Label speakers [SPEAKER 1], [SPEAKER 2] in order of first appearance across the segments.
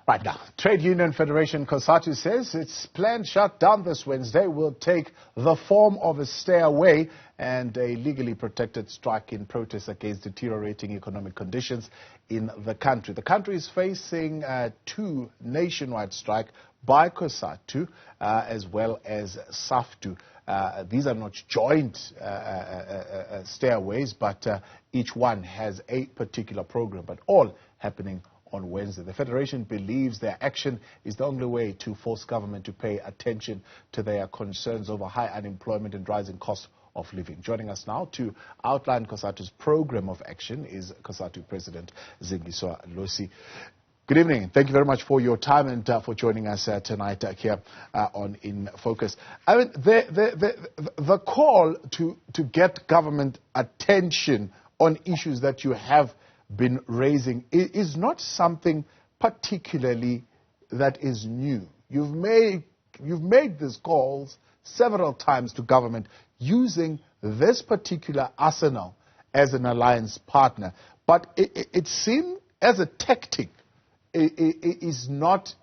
[SPEAKER 1] Right now, Trade Union Federation Cosatu says its planned shutdown this Wednesday will take the form of a stay-away and a legally protected strike in protest against deteriorating economic conditions in the country. The country is facing two nationwide strike by Cosatu as well as SAFTU. These are not joint stayaways, but each one has a particular program, but all happening on Wednesday. The Federation believes their action is the only way to force government to pay attention to their concerns over high unemployment and rising costs of living. Joining us now to outline Cosatu's program of action is Cosatu President Zingiswa Losi. Good evening. Thank you very much for your time and for joining us tonight here on In Focus. I mean, the call to get government attention on issues that you have been raising is not something particularly that is new. You've made these calls several times to government using this particular arsenal as an alliance partner, but it seems as a tactic it is not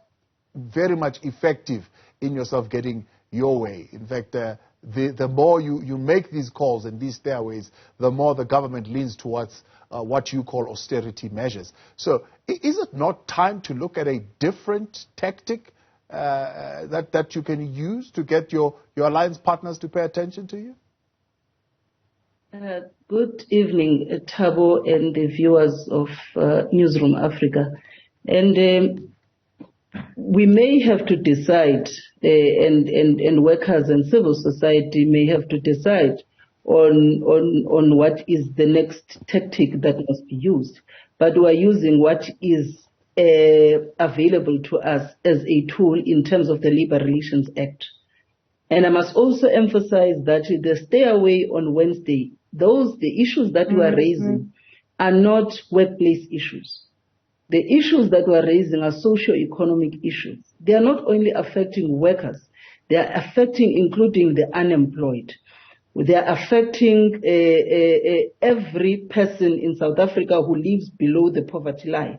[SPEAKER 1] very much effective in yourself getting your way. In fact, the more you make these calls and these stairways, the more the government leans towards what you call austerity measures. So is it not time to look at a different tactic that you can use to get your alliance partners to pay attention to you?
[SPEAKER 2] Good evening, Thabo and the viewers of Newzroom Afrika. And we may have to decide, and workers and civil society may have to decide on what is the next tactic that must be used. But we are using what is available to us as a tool in terms of the Labor Relations Act. And I must also emphasize that the stay away on Wednesday, the issues that we are raising are not workplace issues. The issues that we are raising are socio-economic issues. They are not only affecting workers, they are affecting including the unemployed. They are affecting every person in South Africa who lives below the poverty line.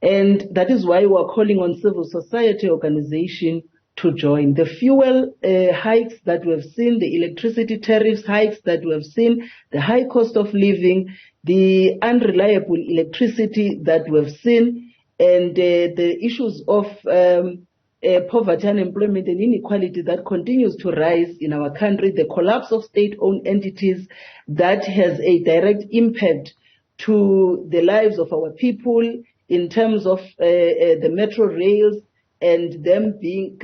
[SPEAKER 2] And that is why we are calling on civil society organizations to join. The fuel hikes that we have seen, the electricity tariffs hikes that we have seen, the high cost of living, the unreliable electricity that we have seen, and the issues of poverty, unemployment, and inequality that continues to rise in our country, the collapse of state-owned entities that has a direct impact to the lives of our people in terms of the metro rails and them being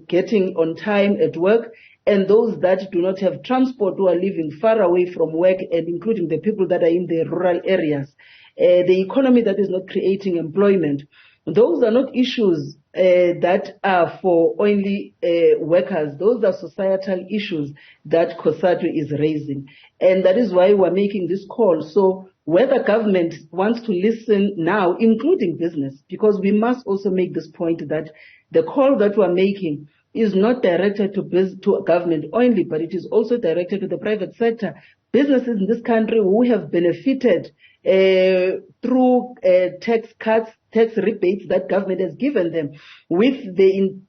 [SPEAKER 2] getting on time at work, and those that do not have transport who are living far away from work, and including the people that are in the rural areas, the economy that is not creating employment. Those are not issues that are for only workers. Those are societal issues that Cosatu is raising. And that is why we're making this call. So whether government wants to listen now, including business, because we must also make this point that the call that we're making is not directed to government only, but it is also directed to the private sector. Businesses in this country who have benefited through tax cuts, tax rebates that government has given them, with the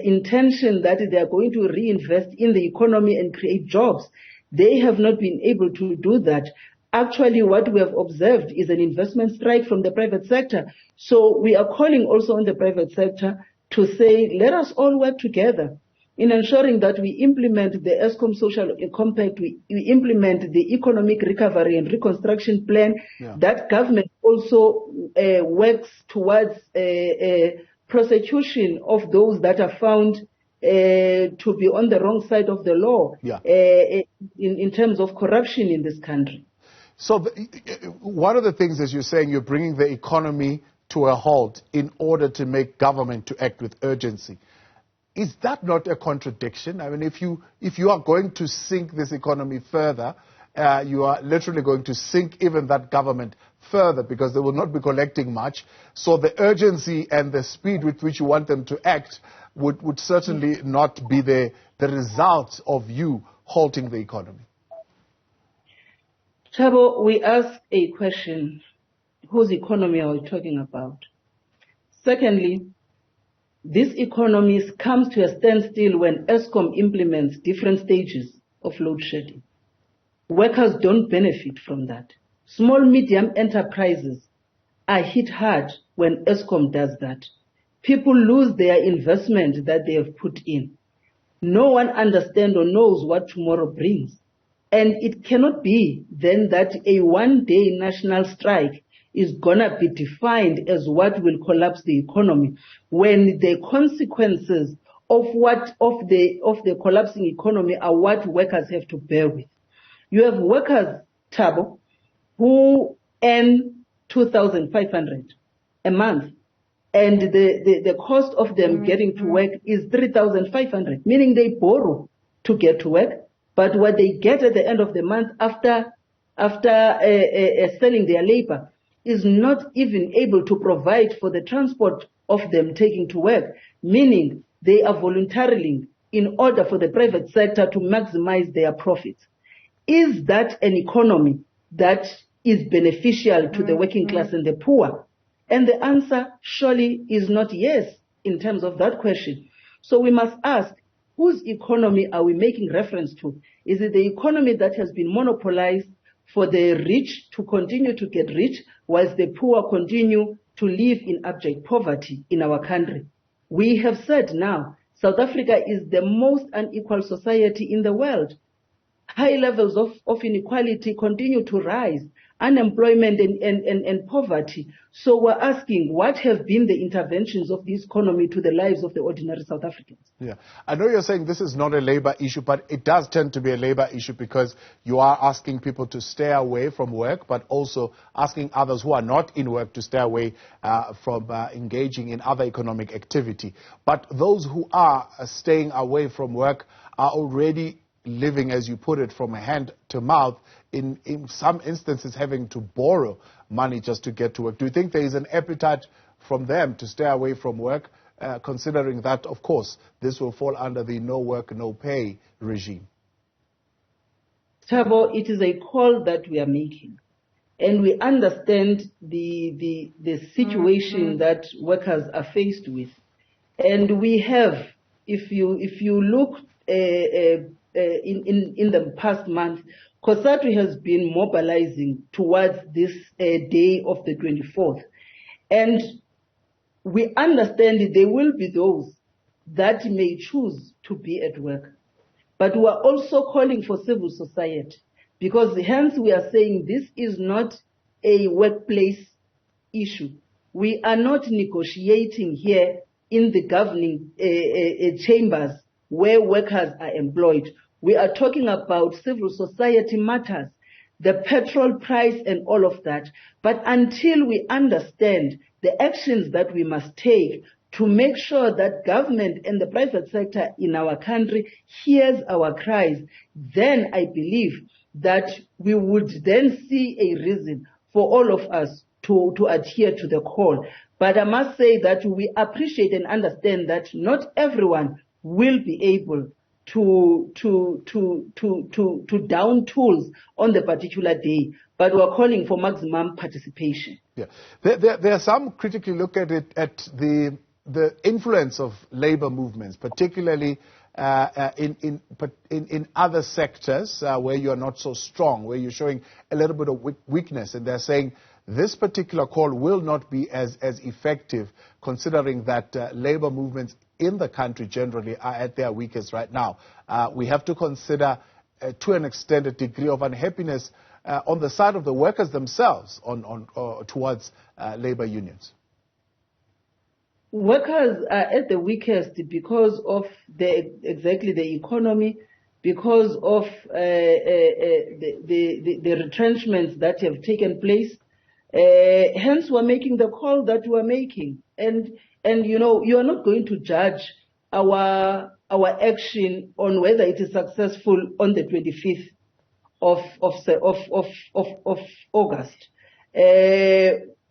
[SPEAKER 2] intention that they are going to reinvest in the economy and create jobs. They have not been able to do that. Actually, what we have observed is an investment strike from the private sector. So we are calling also on the private sector to say, let us all work together in ensuring that we implement the ESCOM social compact, we implement the economic recovery and reconstruction plan, that government also works towards prosecution of those that are found to be on the wrong side of the law in terms of corruption in this country.
[SPEAKER 1] So one of the things, as you're saying, you're bringing the economy to a halt in order to make government to act with urgency. Is that not a contradiction? I mean, if you are going to sink this economy further, you are literally going to sink even that government further, because they will not be collecting much. So the urgency and the speed with which you want them to act would certainly not be the result of you halting the economy.
[SPEAKER 2] Thabo, we ask a question. Whose economy are we talking about? Secondly, this economy comes to a standstill when ESCOM implements different stages of load shedding. Workers don't benefit from that. Small, medium enterprises are hit hard when ESCOM does that. People lose their investment that they have put in. No one understands or knows what tomorrow brings. And it cannot be then that a one-day national strike is gonna be defined as what will collapse the economy, when the consequences of the collapsing economy are what workers have to bear with. You have workers, Thabo, who earn 2,500 a month, and the cost of them getting to work is 3,500, meaning they borrow to get to work, but what they get at the end of the month after selling their labor is not even able to provide for the transport of them taking to work, meaning they are voluntarily in order for the private sector to maximize their profits. Is that an economy that is beneficial to the working class and the poor? And the answer surely is not yes in terms of that question. So we must ask, whose economy are we making reference to? Is it the economy that has been monopolized for the rich to continue to get rich, whilst the poor continue to live in abject poverty in our country? We have said now, South Africa is the most unequal society in the world. High levels of inequality continue to rise, unemployment and poverty. So we're asking, what have been the interventions of this economy to the lives of the ordinary South Africans?
[SPEAKER 1] Yeah, I know you're saying this is not a labor issue, but it does tend to be a labor issue because you are asking people to stay away from work, but also asking others who are not in work to stay away from engaging in other economic activity. But those who are staying away from work are already living, as you put it, from hand to mouth, in some instances having to borrow money just to get to work. Do you think there is an appetite from them to stay away from work, considering that, of course, this will fall under the no work, no pay regime?
[SPEAKER 2] Thabo, it is a call that we are making. And we understand the situation that workers are faced with. And we have, if you look in the past month, Cosatu has been mobilizing towards this day of the 24th. And we understand that there will be those that may choose to be at work. But we are also calling for civil society, because hence we are saying this is not a workplace issue. We are not negotiating here in the governing chambers where workers are employed. We are talking about civil society matters, the petrol price and all of that. But until we understand the actions that we must take to make sure that government and the private sector in our country hears our cries, then I believe that we would then see a reason for all of us to adhere to the call. But I must say that we appreciate and understand that not everyone will be able to down tools on the particular day, but we're calling for maximum participation.
[SPEAKER 1] Yeah, there are some critically look at it at the influence of labor movements, particularly in other sectors where you are not so strong, where you're showing a little bit of weakness, and they're saying this particular call will not be as effective, considering that labor movements in the country generally are at their weakest right now. We have to consider, to an extent, a degree of unhappiness on the side of the workers themselves towards labor unions.
[SPEAKER 2] Workers are at the weakest because of exactly the economy, because of the retrenchments that have taken place. Hence, we're making the call that we're making. And you know, you are not going to judge our action on whether it is successful on the 25th of August,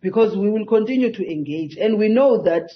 [SPEAKER 2] because we will continue to engage, and we know that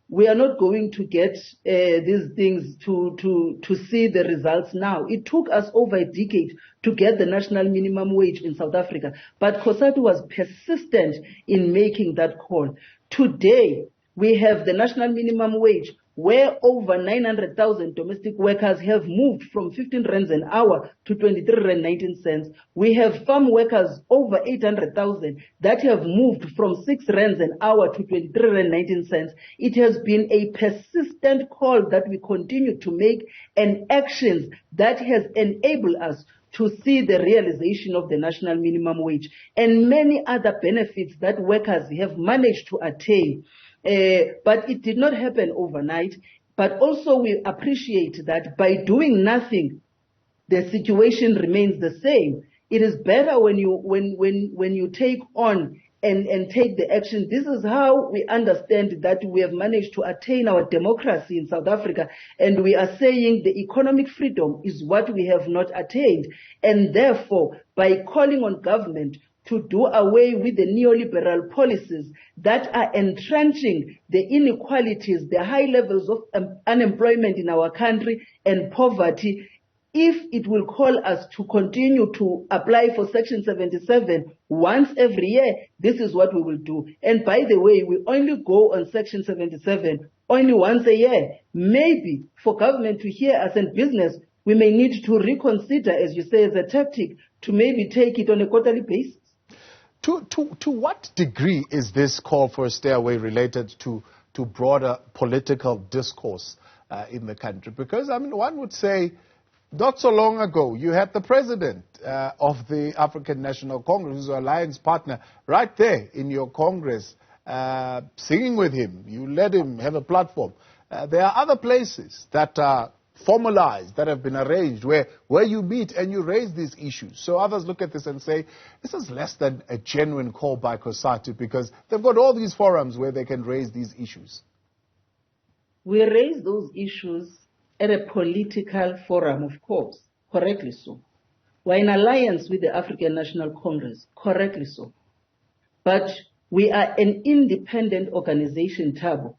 [SPEAKER 2] we are not going to get these things to see the results now. It took us over a decade to get the national minimum wage in South Africa, but Cosatu was persistent in making that call. Today, We have the national minimum wage, where over 900,000 domestic workers have moved from 15 rands an hour to 23 rand 19 cents. We have farm workers over 800,000 that have moved from 6 rands an hour to 23 rand 19 cents. It has been a persistent call that we continue to make, and actions that has enabled us to see the realization of the national minimum wage and many other benefits that workers have managed to attain. But it did not happen overnight. But also we appreciate that by doing nothing, the situation remains the same. It is better when you take on and take the action. This is how we understand that we have managed to attain our democracy in South Africa, and we are saying the economic freedom is what we have not attained. And therefore, by calling on government to do away with the neoliberal policies that are entrenching the inequalities, the high levels of unemployment in our country and poverty, if it will call us to continue to apply for Section 77 once every year, this is what we will do. And by the way, we only go on Section 77 only once a year. Maybe for government to hear us and business, we may need to reconsider, as you say, as a tactic, to maybe take it on a quarterly basis.
[SPEAKER 1] To what degree is this call for a stay away related to broader political discourse in the country? Because, I mean, one would say, not so long ago, you had the president of the African National Congress, who's your alliance partner, right there in your Congress, singing with him. You let him have a platform. There are other places that are formalized, that have been arranged, where you meet and you raise these issues. So others look at this and say, this is less than a genuine call by Cosatu, because they've got all these forums where they can raise these issues.
[SPEAKER 2] We raise those issues at a political forum, of course, correctly so. We're in alliance with the African National Congress, correctly so. But we are an independent organization, Thabo,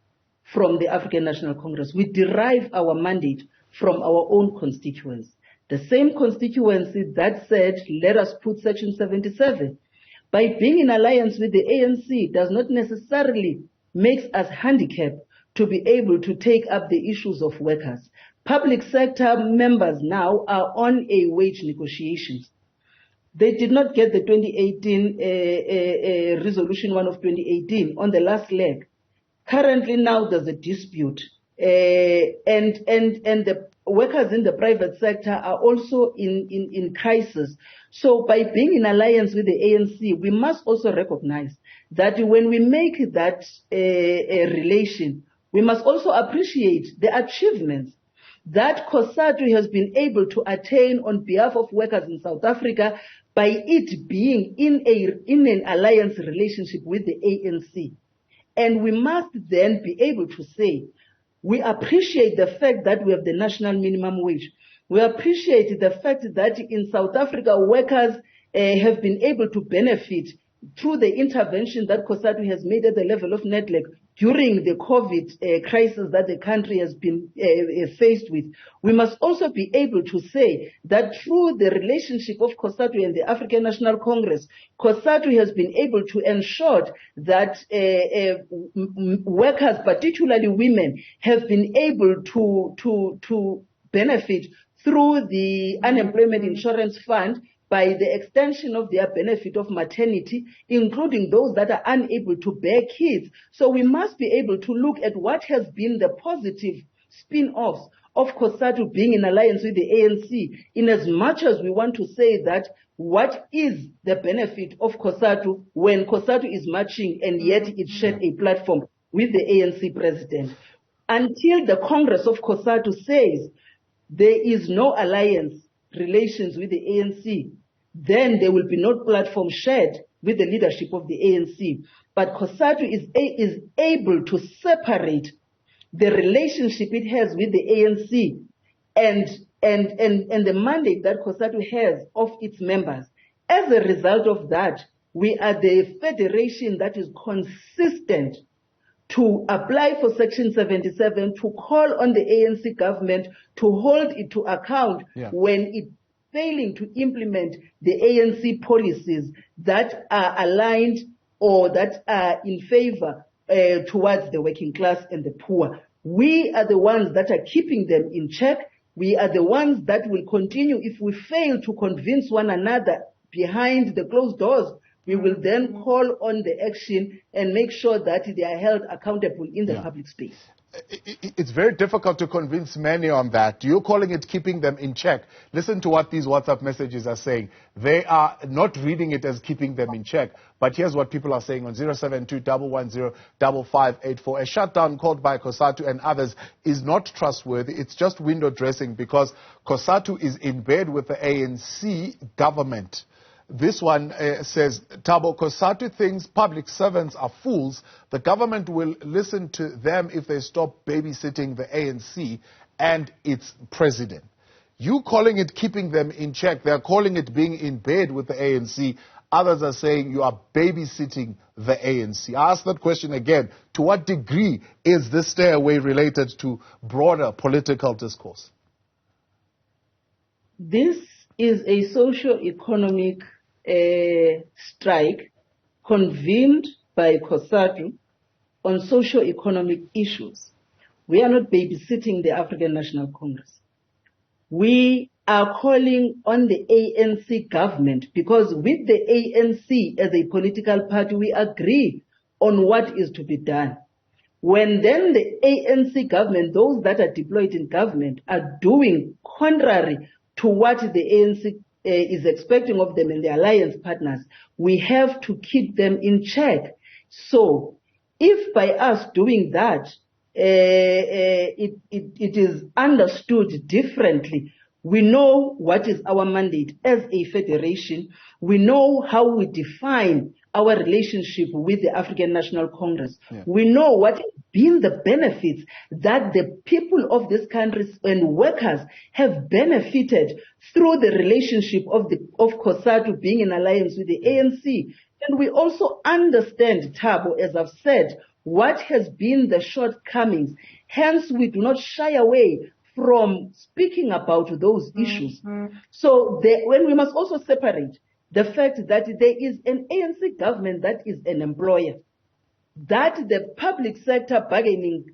[SPEAKER 2] from the African National Congress. We derive our mandate from our own constituents. The same constituency that said, let us put Section 77. By being in alliance with the ANC does not necessarily make us handicapped to be able to take up the issues of workers. Public sector members now are on a wage negotiations. They did not get the 2018 Resolution 1 of 2018 on the last leg. Currently now there's a dispute. And the workers in the private sector are also in crisis. So by being in alliance with the ANC, we must also recognize that when we make that relation, we must also appreciate the achievements that Cosatu has been able to attain on behalf of workers in South Africa by it being in an alliance relationship with the ANC. And we must then be able to say, we appreciate the fact that we have the national minimum wage. We appreciate the fact that in South Africa, workers have been able to benefit through the intervention that Cosatu has made at the level of NEDLEC during the COVID crisis that the country has been faced with. We must also be able to say that through the relationship of Cosatu and the African National Congress, Cosatu has been able to ensure that workers, particularly women, have been able to benefit through the Unemployment Insurance Fund by the extension of their benefit of maternity, including those that are unable to bear kids. So we must be able to look at what has been the positive spin-offs of Cosatu being in alliance with the ANC, in as much as we want to say that what is the benefit of Cosatu when Cosatu is marching and yet it shared a platform with the ANC president. Until the Congress of Cosatu says there is no alliance relations with the ANC, then there will be no platform shared with the leadership of the ANC. But Cosatu is able to separate the relationship it has with the ANC and the mandate that Cosatu has of its members. As a result of that, we are the federation that is consistent to apply for Section 77, to call on the ANC government to hold it to account when it failing to implement the ANC policies that are aligned or that are in favor towards the working class and the poor. We are the ones that are keeping them in check. We are the ones that will continue. If we fail to convince one another behind the closed doors, we will then call on the action and make sure that they are held accountable in the public space.
[SPEAKER 1] It's very difficult to convince many on that. You're calling it keeping them in check. Listen to what these WhatsApp messages are saying. They are not reading it as keeping them in check. But here's what people are saying on 072-110-5584. A shutdown called by Cosatu and others is not trustworthy. It's just window dressing because Cosatu is in bed with the ANC government. This one says, Thabo, Cosatu thinks public servants are fools. The government will listen to them if they stop babysitting the ANC and its president. You calling it keeping them in check. They're calling it being in bed with the ANC. Others are saying you are babysitting the ANC. I ask that question again. To what degree is this stay away related to broader political discourse?
[SPEAKER 2] This is a socio-economic strike convened by Cosatu on socio-economic issues. We are not babysitting the African National Congress. We are calling on the ANC government because with the ANC as a political party, we agree on what is to be done. When then the ANC government, those that are deployed in government, are doing contrary to what the ANC is expecting of them and the alliance partners, we have to keep them in check. So if by us doing that, it is understood differently, we know what is our mandate as a federation. We know how we define our relationship with the African National Congress. Yeah. We know what have been the benefits that the people of this country and workers have benefited through the relationship of Cosatu being in alliance with the ANC. And we also understand, Thabo, as I've said, what has been the shortcomings. Hence, we do not shy away from speaking about those issues. So when we must also separate the fact that there is an ANC government that is an employer, that the public sector bargaining,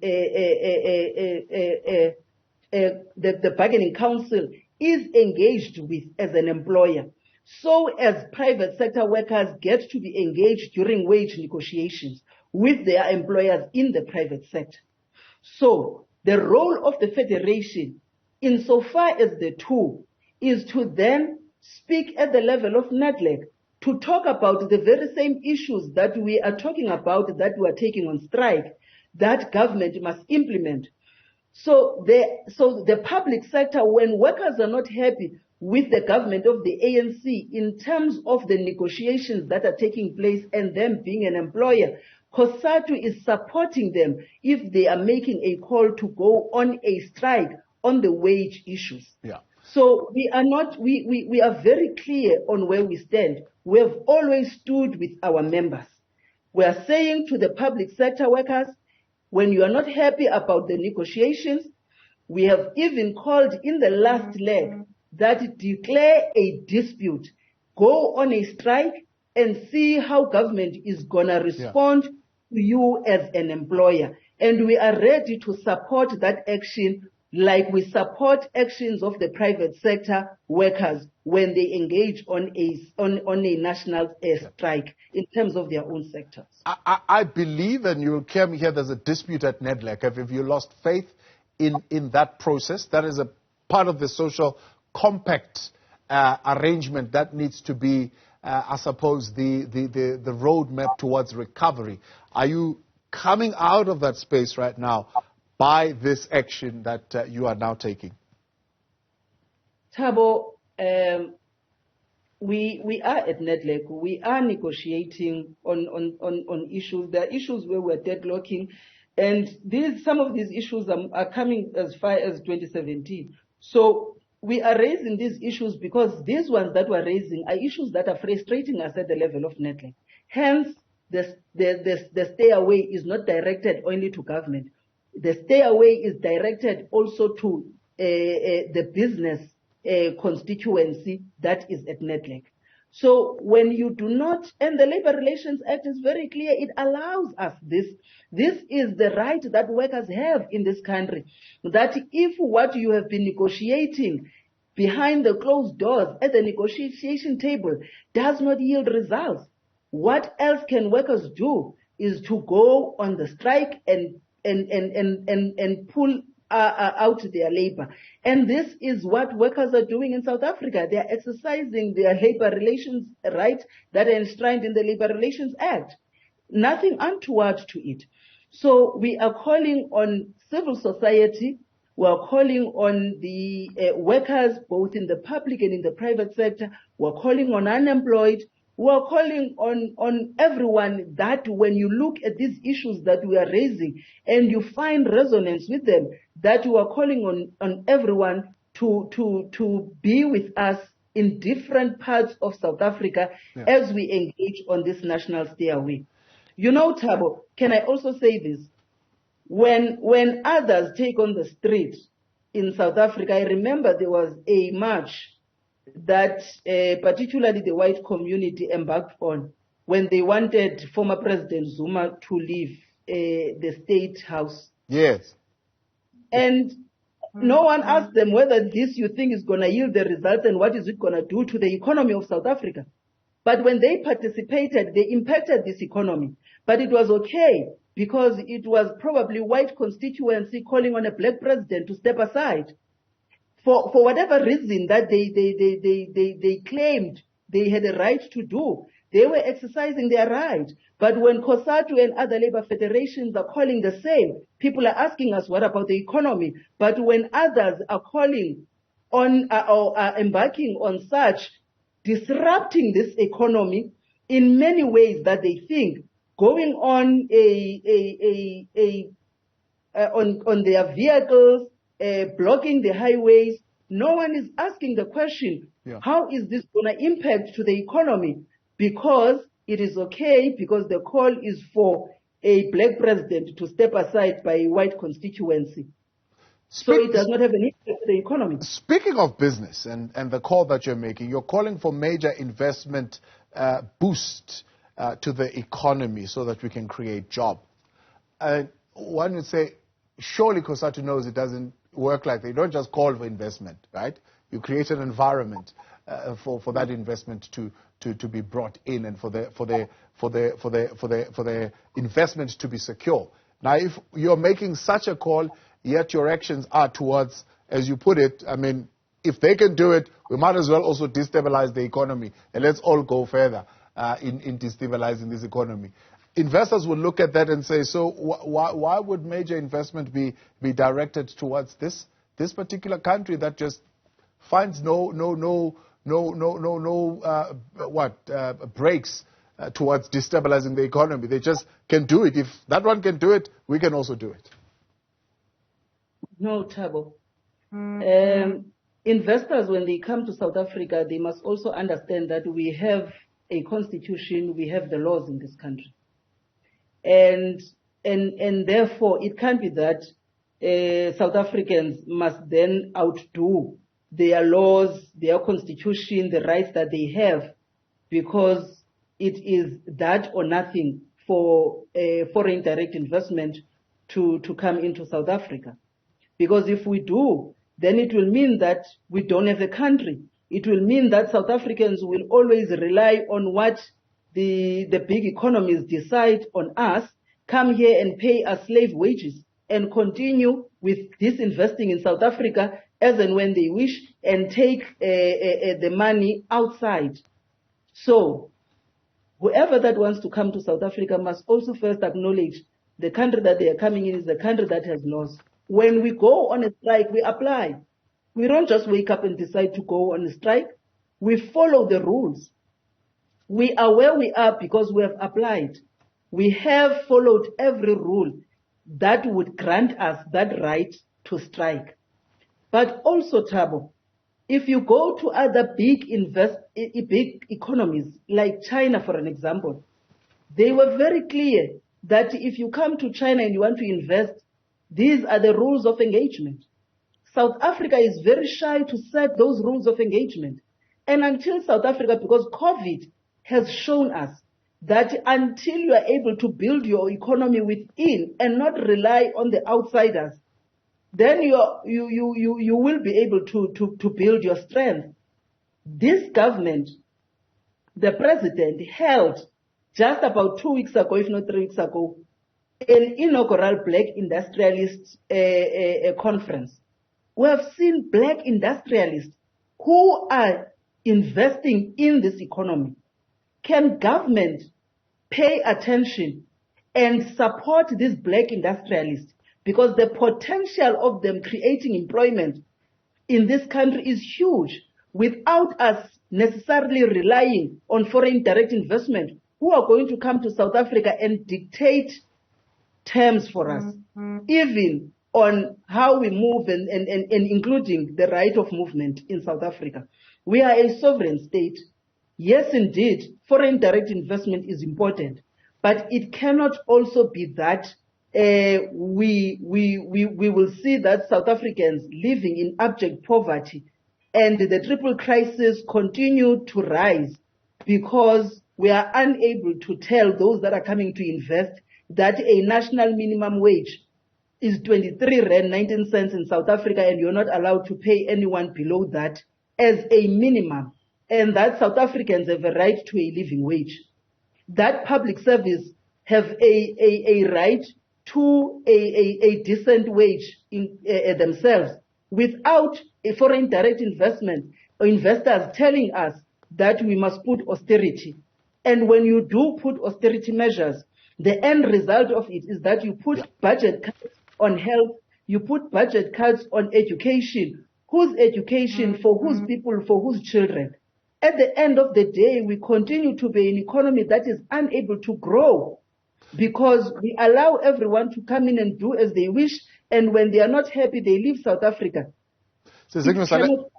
[SPEAKER 2] the bargaining council is engaged with as an employer. So as private sector workers get to be engaged during wage negotiations with their employers in the private sector. So the role of the federation, insofar as the two, is to then speak at the level of NADLEC to talk about the very same issues that we are talking about, that we are taking on strike, that government must implement. So the public sector, when workers are not happy with the government of the ANC in terms of the negotiations that are taking place and them being an employer, Cosatu is supporting them if they are making a call to go on a strike on the wage issues.
[SPEAKER 1] Yeah.
[SPEAKER 2] So we are very clear on where we stand. We have always stood with our members. We are saying to the public sector workers, when you are not happy about the negotiations, we have even called in the last leg that declare a dispute, go on a strike and see how government is going to respond to you as an employer. And we are ready to support that action like we support actions of the private sector workers when they engage on a national strike in terms of their own sectors.
[SPEAKER 1] I believe, and you'll hear me here, there's a dispute at NEDLAC. Have you lost faith in that process? That is a part of the social compact arrangement that needs to be, I suppose, the roadmap towards recovery. Are you coming out of that space right now by this action that you are now taking?
[SPEAKER 2] Thabo, we are at NEDLAC. We are negotiating on issues. There are issues where we're deadlocking, and some of these issues are coming as far as 2017. So we are raising these issues because these ones that we're raising are issues that are frustrating us at the level of NEDLAC. Hence, the stay away is not directed only to government. The stay away is directed also to the business constituency that is at NEDLAC. So when you do not, and the Labor Relations Act is very clear, it allows us this. This is the right that workers have in this country, that if what you have been negotiating behind the closed doors at the negotiation table does not yield results, what else can workers do is to go on the strike and pull out their labor. And this is what workers are doing in South Africa. They are exercising their labor relations rights that are enshrined in the Labor Relations Act. Nothing untoward to it. So we are calling on civil society, we are calling on the workers, both in the public and in the private sector, we are calling on unemployed, we are calling on everyone that when you look at these issues that we are raising and you find resonance with them, that you are calling on everyone to be with us in different parts of South Africa as we engage on this national stayaway. You know, Thabo, can I also say this? When others take on the street in South Africa, I remember there was a march that particularly the white community embarked on when they wanted former President Zuma to leave the State House.
[SPEAKER 1] Yes.
[SPEAKER 2] And no one asked them whether this you think is going to yield the results and what is it going to do to the economy of South Africa. But when they participated, they impacted this economy. But it was okay because it was probably white constituency calling on a black president to step aside. For whatever reason that they claimed they had a right to do, they were exercising their right. But when Cosatu and other labor federations are calling the same, people are asking us, what about the economy? But when others are calling on or are embarking on such disrupting this economy in many ways that they think, going on on their vehicles, blocking the highways, no one is asking the question, how is this going to impact to the economy? Because it is okay, because the call is for a black president to step aside by a white constituency. So it does not have an impact on the economy.
[SPEAKER 1] Speaking of business and the call that you're making, you're calling for major investment boost to the economy so that we can create jobs. One would say, surely Cosatu knows it doesn't work like that. You don't just call for investment, right? You create an environment for that investment to be brought in and for the investment to be secure. Now, if you're making such a call, yet your actions are towards, as you put it, I mean, if they can do it, we might as well also destabilize the economy, and let's all go further in destabilizing this economy. Investors will look at that and say, so why would major investment be directed towards this particular country that just finds no breaks towards destabilizing the economy? They just can do it. If that one can do it, we can also do it.
[SPEAKER 2] No, Thabo. Investors, when they come to South Africa, they must also understand that we have a constitution, we have the laws in this country. And therefore, it can't be that South Africans must then outdo their laws, their constitution, the rights that they have, because it is that or nothing for foreign direct investment to come into South Africa. Because if we do, then it will mean that we don't have a country. It will mean that South Africans will always rely on what the big economies decide on us, come here and pay us slave wages, and continue with disinvesting in South Africa as and when they wish, and take the money outside. So whoever that wants to come to South Africa must also first acknowledge the country that they are coming in is a country that has laws. When we go on a strike, we apply. We don't just wake up and decide to go on a strike. We follow the rules. We are where we are because we have applied. We have followed every rule that would grant us that right to strike. But also, Thabo, if you go to other big economies, like China, for an example, they were very clear that if you come to China and you want to invest, these are the rules of engagement. South Africa is very shy to set those rules of engagement. And until South Africa, because COVID has shown us that until you are able to build your economy within and not rely on the outsiders, then you will be able to build your strength. This government, the president held just about 2 weeks ago, if not 3 weeks ago, an inaugural Black Industrialist conference. We have seen Black industrialists who are investing in this economy. Can government pay attention and support these Black industrialists? Because the potential of them creating employment in this country is huge, without us necessarily relying on foreign direct investment, who are going to come to South Africa and dictate terms for us, even on how we move and including the right of movement in South Africa. We are a sovereign state. Yes, indeed, foreign direct investment is important, but it cannot also be that we will see that South Africans living in abject poverty and the triple crisis continue to rise because we are unable to tell those that are coming to invest that a national minimum wage is 23 rand 19 cents in South Africa, and you're not allowed to pay anyone below that as a minimum, and that South Africans have a right to a living wage. That public service have a right to a decent wage in themselves, without a foreign direct investment or investors telling us that we must put austerity. And when you do put austerity measures, the end result of it is that you put budget cuts on health, you put budget cuts on education. Whose education, for whose people, for whose children? At the end of the day, we continue to be an economy that is unable to grow because we allow everyone to come in and do as they wish, and when they are not happy, they leave South Africa.
[SPEAKER 1] So Zingiswa,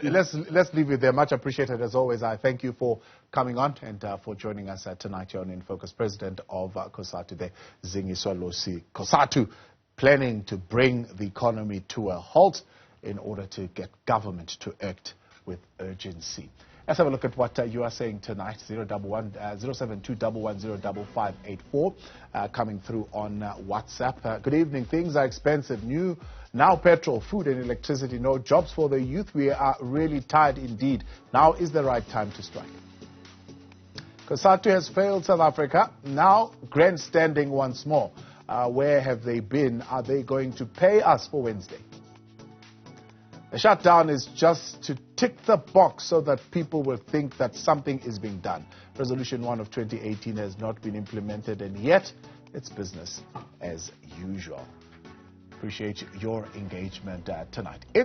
[SPEAKER 1] let's leave it there. Much appreciated as always. I thank you for coming on and for joining us tonight here on In Focus. President of Cosatu there, Zingiswa Losi. Cosatu planning to bring the economy to a halt in order to get government to act with urgency. Let's have a look at what you are saying tonight. 072110554 coming through on WhatsApp. Good evening. Things are expensive. Now petrol, food and electricity. No jobs for the youth. We are really tired indeed. Now is the right time to strike. Cosatu has failed South Africa. Now grandstanding once more. Where have they been? Are they going to pay us for Wednesday? The shutdown is just to tick the box so that people will think that something is being done. Resolution 1 of 2018 has not been implemented, and yet it's business as usual. Appreciate your engagement tonight.